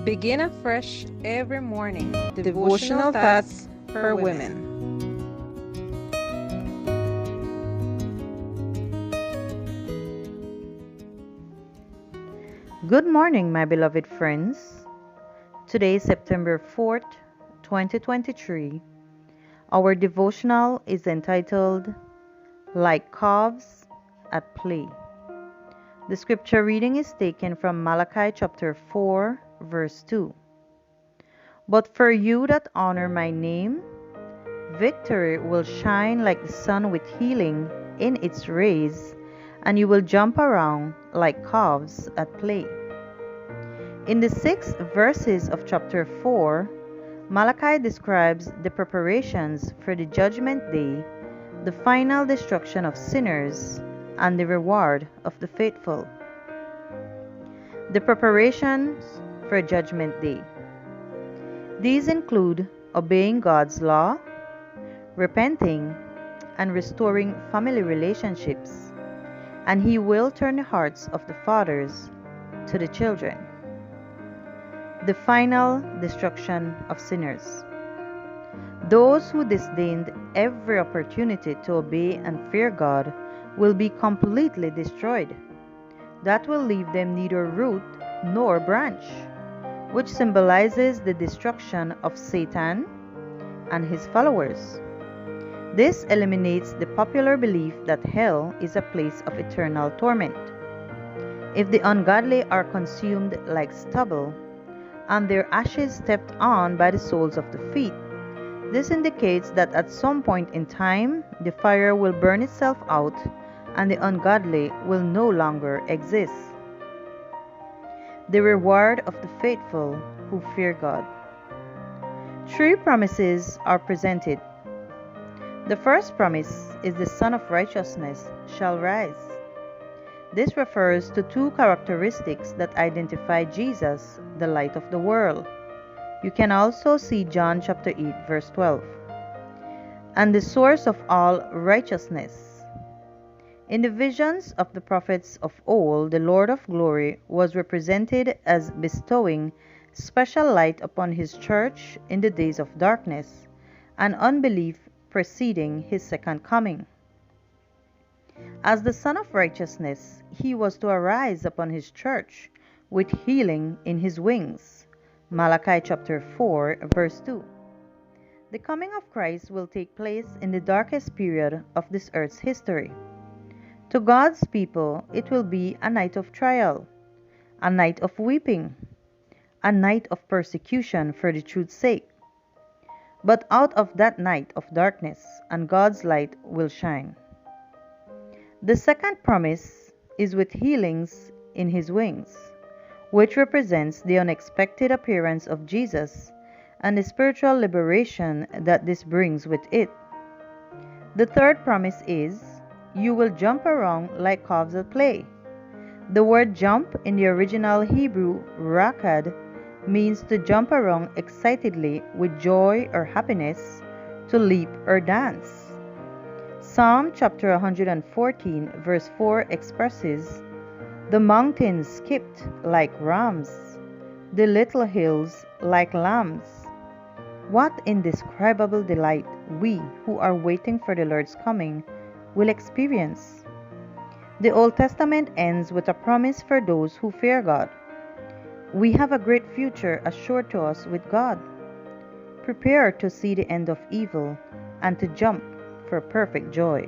Begin afresh every morning. Devotional thoughts for women. Good morning, my beloved friends. Today is September 4th, 2023. Our devotional is entitled Like Calves at Play. The scripture reading is taken from Malachi chapter 4, verse 2. But for you that honor my name, victory will shine like the sun with healing in its rays, and you will jump around like calves at play. In the 6 verses of chapter 4, Malachi describes the preparations for the judgment day, the final destruction of sinners, and the reward of the faithful. The preparations for Judgment Day. These include obeying God's law, repenting, and restoring family relationships, and He will turn the hearts of the fathers to the children. The final destruction of sinners. Those who disdained every opportunity to obey and fear God will be completely destroyed. That will leave them neither root nor branch, which symbolizes the destruction of Satan and his followers. This eliminates the popular belief that hell is a place of eternal torment. If the ungodly are consumed like stubble, and their ashes stepped on by the soles of the feet, this indicates that at some point in time, the fire will burn itself out and the ungodly will no longer exist. The reward of the faithful who fear God. 3 promises are presented. The first promise is the Son of Righteousness shall rise. This refers to 2 characteristics that identify Jesus, the light of the world. You can also see John chapter 8 verse 12. And the source of all righteousness. In the visions of the prophets of old, the Lord of glory was represented as bestowing special light upon His church in the days of darkness and unbelief preceding His second coming. As the Son of Righteousness, He was to arise upon His church with healing in His wings. Malachi chapter 4 verse 2. The coming of Christ will take place in the darkest period of this earth's history. To God's people, it will be a night of trial, a night of weeping, a night of persecution for the truth's sake. But out of that night of darkness, and God's light will shine. The second promise is with healings in His wings, which represents the unexpected appearance of Jesus and the spiritual liberation that this brings with it. The third promise is, you will jump around like calves at play. The word jump in the original Hebrew, rakad, means to jump around excitedly with joy or happiness, to leap or dance. Psalm chapter 114 verse 4 expresses, the mountains skipped like rams, the little hills like lambs. What indescribable delight we who are waiting for the Lord's coming will experience. The Old Testament ends with a promise for those who fear God. We have a great future assured to us with God. Prepare to see the end of evil and to jump for perfect joy.